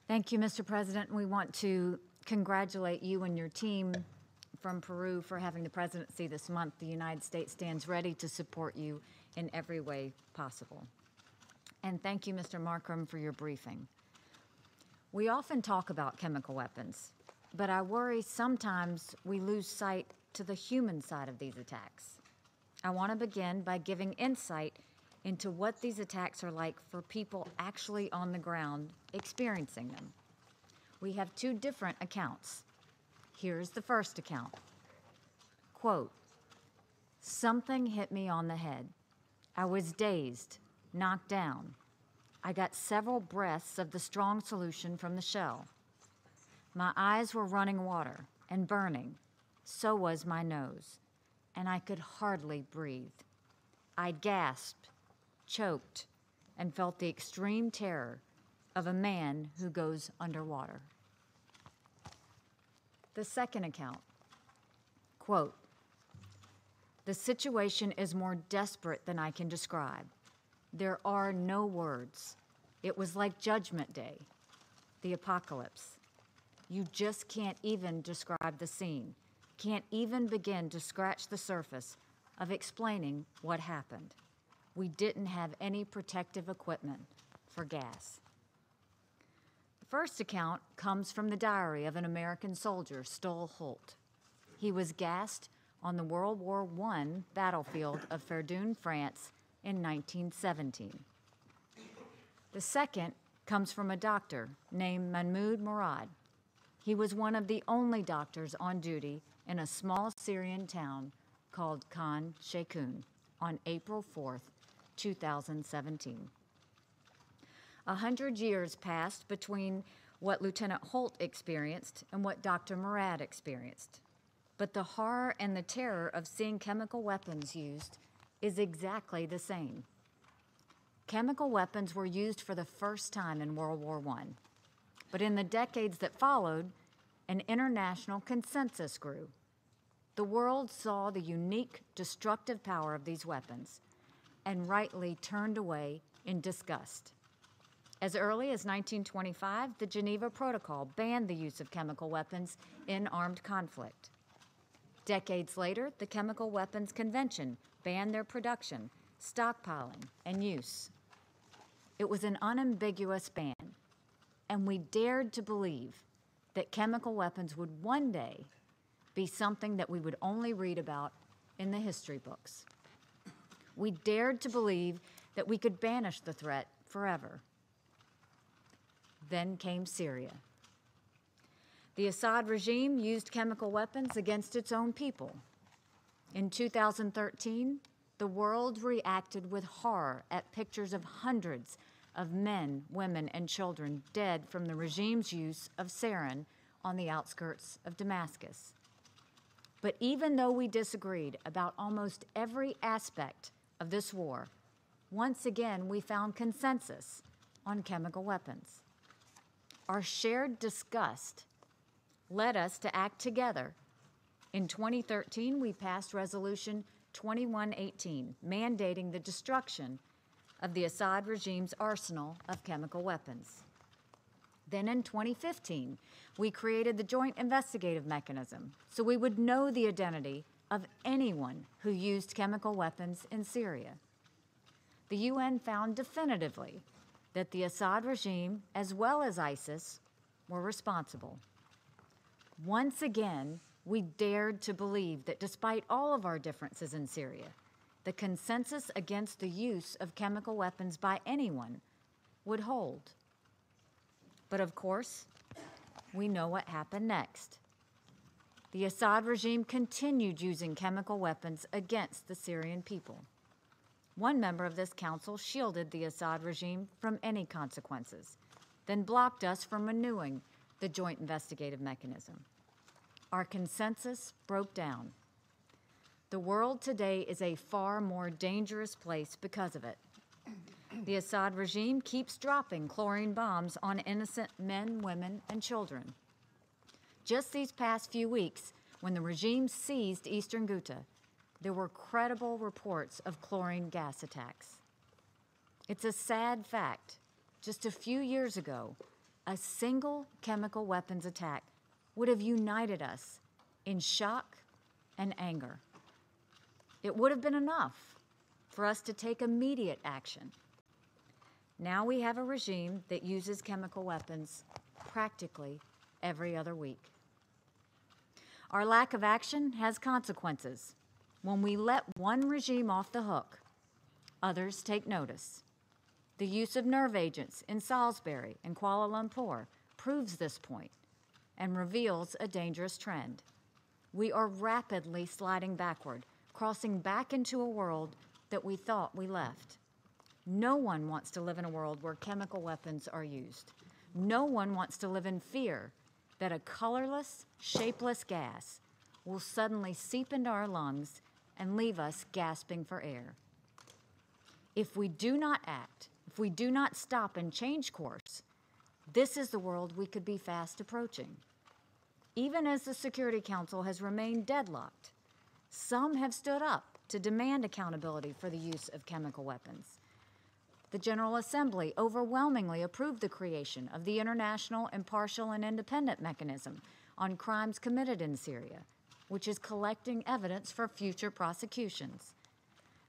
Thank you, Mr. President. We want to congratulate you and your team from Peru for having the presidency this month. The United States stands ready to support you in every way possible. And thank you, Mr. Markram, for your briefing. We often talk about chemical weapons, but I worry sometimes we lose sight to the human side of these attacks. I want to begin by giving insight into what these attacks are like for people actually on the ground experiencing them. We have two different accounts. Here's the first account. Quote, "Something hit me on the head. I was dazed, knocked down. I got several breaths of the strong solution from the shell. My eyes were running water and burning. So was my nose, and I could hardly breathe. I gasped, choked, and felt the extreme terror of a man who goes underwater." The second account, quote, "The situation is more desperate than I can describe. There are no words. It was like Judgment Day, the apocalypse. You just can't even describe the scene, can't even begin to scratch the surface of explaining what happened. We didn't have any protective equipment for gas." The first account comes from the diary of an American soldier, Stoll Holt. He was gassed on the World War I battlefield of Verdun, France in 1917. The second comes from a doctor named Mahmoud Murad. He was one of the only doctors on duty in a small Syrian town called Khan Sheikhoun on April 4th, 2017. 100 years passed between what Lieutenant Holt experienced and what Dr. Murad experienced. But the horror and the terror of seeing chemical weapons used is exactly the same. Chemical weapons were used for the first time in World War I. But in the decades that followed, an international consensus grew. The world saw the unique, destructive power of these weapons and rightly turned away in disgust. As early as 1925, the Geneva Protocol banned the use of chemical weapons in armed conflict. Decades later, the Chemical Weapons Convention banned their production, stockpiling, and use. It was an unambiguous ban, and we dared to believe that chemical weapons would one day be something that we would only read about in the history books. We dared to believe that we could banish the threat forever. Then came Syria. The Assad regime used chemical weapons against its own people. In 2013, the world reacted with horror at pictures of hundreds of men, women, and children dead from the regime's use of sarin on the outskirts of Damascus. But even though we disagreed about almost every aspect of this war, once again we found consensus on chemical weapons. Our shared disgust led us to act together. In 2013, we passed Resolution 2118, mandating the destruction of the Assad regime's arsenal of chemical weapons. Then in 2015, we created the Joint Investigative Mechanism so we would know the identity of anyone who used chemical weapons in Syria. The UN found definitively that the Assad regime, as well as ISIS, were responsible. Once again, we dared to believe that despite all of our differences in Syria, the consensus against the use of chemical weapons by anyone would hold. But of course, we know what happened next. The Assad regime continued using chemical weapons against the Syrian people. One member of this council shielded the Assad regime from any consequences, then blocked us from renewing the Joint Investigative Mechanism. Our consensus broke down. The world today is a far more dangerous place because of it. The Assad regime keeps dropping chlorine bombs on innocent men, women, and children. Just these past few weeks, when the regime seized eastern Ghouta, there were credible reports of chlorine gas attacks. It's a sad fact. Just a few years ago, A single chemical weapons attack would have united us in shock and anger. It would have been enough for us to take immediate action. Now we have a regime that uses chemical weapons practically every other week. Our lack of action has consequences. When we let one regime off the hook, others take notice. The use of nerve agents in Salisbury and Kuala Lumpur proves this point and reveals a dangerous trend. We are rapidly sliding backward, crossing back into a world that we thought we left. No one wants to live in a world where chemical weapons are used. No one wants to live in fear that a colorless, shapeless gas will suddenly seep into our lungs and leave us gasping for air. If we do not act, if we do not stop and change course, this is the world we could be fast approaching. Even as the Security Council has remained deadlocked, some have stood up to demand accountability for the use of chemical weapons. The General Assembly overwhelmingly approved the creation of the International Impartial and Independent Mechanism on Crimes Committed in Syria, which is collecting evidence for future prosecutions.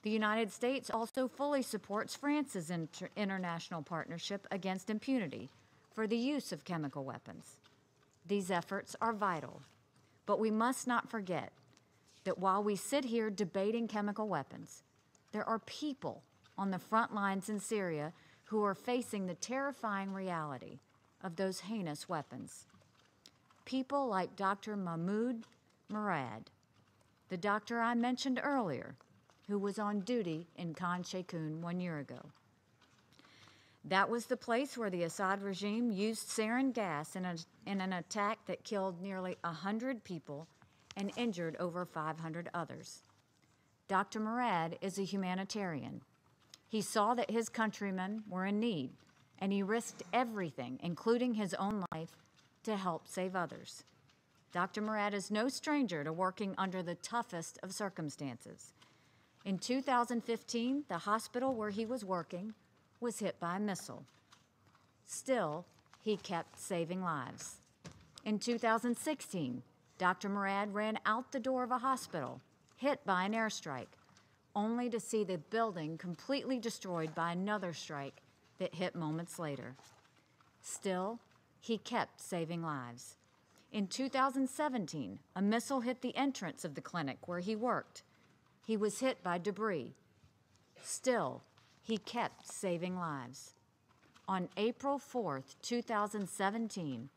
The United States also fully supports France's international partnership against impunity for the use of chemical weapons. These efforts are vital, but we must not forget that while we sit here debating chemical weapons, there are people on the front lines in Syria who are facing the terrifying reality of those heinous weapons. People like Dr. Mahmoud Murad, the doctor I mentioned earlier, who was on duty in Khan Sheikhoun 1 year ago. That was the place where the Assad regime used sarin gas in an attack that killed nearly 100 people and injured over 500 others. Dr. Murad is a humanitarian. He saw that his countrymen were in need, and he risked everything, including his own life, to help save others. Dr. Murad is no stranger to working under the toughest of circumstances. In 2015, the hospital where he was working was hit by a missile. Still, he kept saving lives. In 2016, Dr. Murad ran out the door of a hospital, hit by an airstrike, only to see the building completely destroyed by another strike that hit moments later. Still, he kept saving lives. In 2017, a missile hit the entrance of the clinic where he worked. He was hit by debris. Still, he kept saving lives. On April 4th, 2017,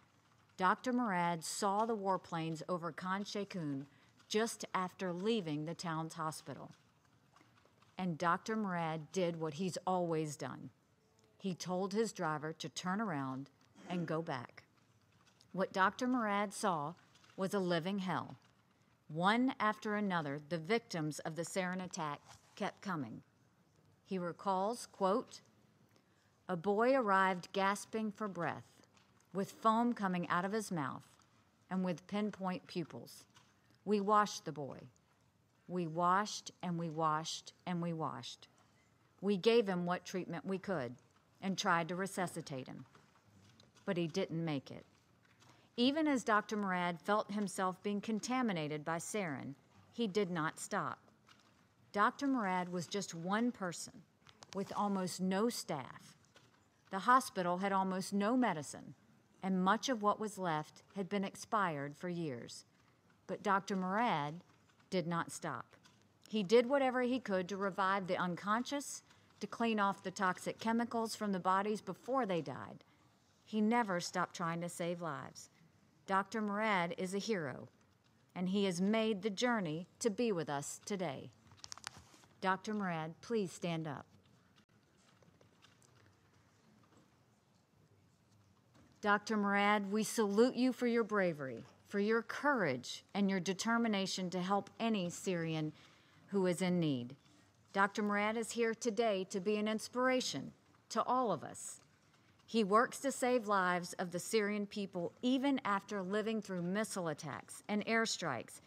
Dr. Murad saw the warplanes over Khan Sheikhoun just after leaving the town's hospital. And Dr. Murad did what he's always done. He told his driver to turn around and go back. What Dr. Murad saw was a living hell. One after another, the victims of the sarin attack kept coming. He recalls, quote, "A boy arrived gasping for breath, with foam coming out of his mouth and with pinpoint pupils. We washed the boy. We washed and we washed and we washed. We gave him what treatment we could and tried to resuscitate him, but he didn't make it. Even as Dr. Murad felt himself being contaminated by sarin, he did not stop. Dr. Murad was just one person with almost no staff. The hospital had almost no medicine, and much of what was left had been expired for years. But Dr. Murad did not stop. He did whatever he could to revive the unconscious, to clean off the toxic chemicals from the bodies before they died. He never stopped trying to save lives. Dr. Murad is a hero, and he has made the journey to be with us today. Dr. Murad, please stand up. Dr. Murad, we salute you for your bravery, for your courage, and your determination to help any Syrian who is in need. Dr. Murad is here today to be an inspiration to all of us. He works to save lives of the Syrian people even after living through missile attacks and airstrikes,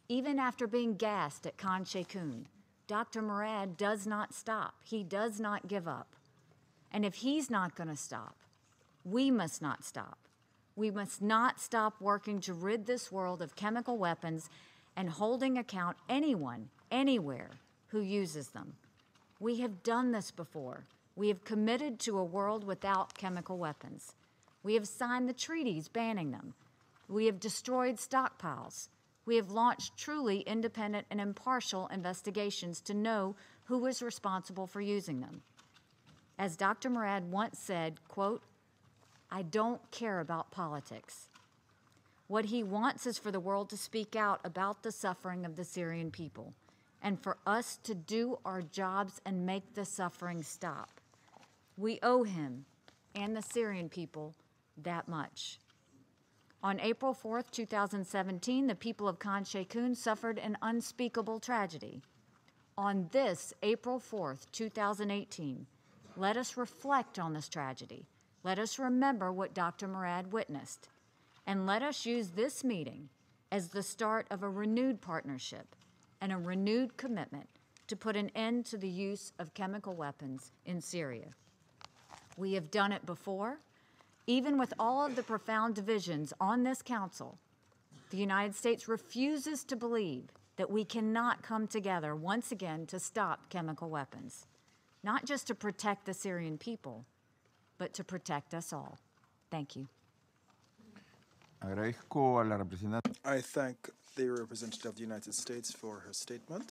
even after being gassed at Khan Sheikhoun. Dr. Murad does not stop. He does not give up. And if he's not going to stop, We must not stop. We must not stop working to rid this world of chemical weapons and holding account anyone, anywhere, who uses them. We have done this before. We have committed to a world without chemical weapons. We have signed the treaties banning them. We have destroyed stockpiles. We have launched truly independent and impartial investigations to know who was responsible for using them. As Dr. Murad once said, quote, "I don't care about politics." What he wants is for the world to speak out about the suffering of the Syrian people and for us to do our jobs and make the suffering stop. We owe him and the Syrian people that much. On April 4th, 2017, the people of Khan Sheikhoun suffered an unspeakable tragedy. On this April 4th, 2018, let us reflect on this tragedy. Let us remember what Dr. Murad witnessed. And let us use this meeting as the start of a renewed partnership and a renewed commitment to put an end to the use of chemical weapons in Syria. We have done it before. Even with all of the profound divisions on this council, the United States refuses to believe that we cannot come together once again to stop chemical weapons, not just to protect the Syrian people, but to protect us all. Thank you. Agradezco a la representante. I thank the representative of the United States for her statement.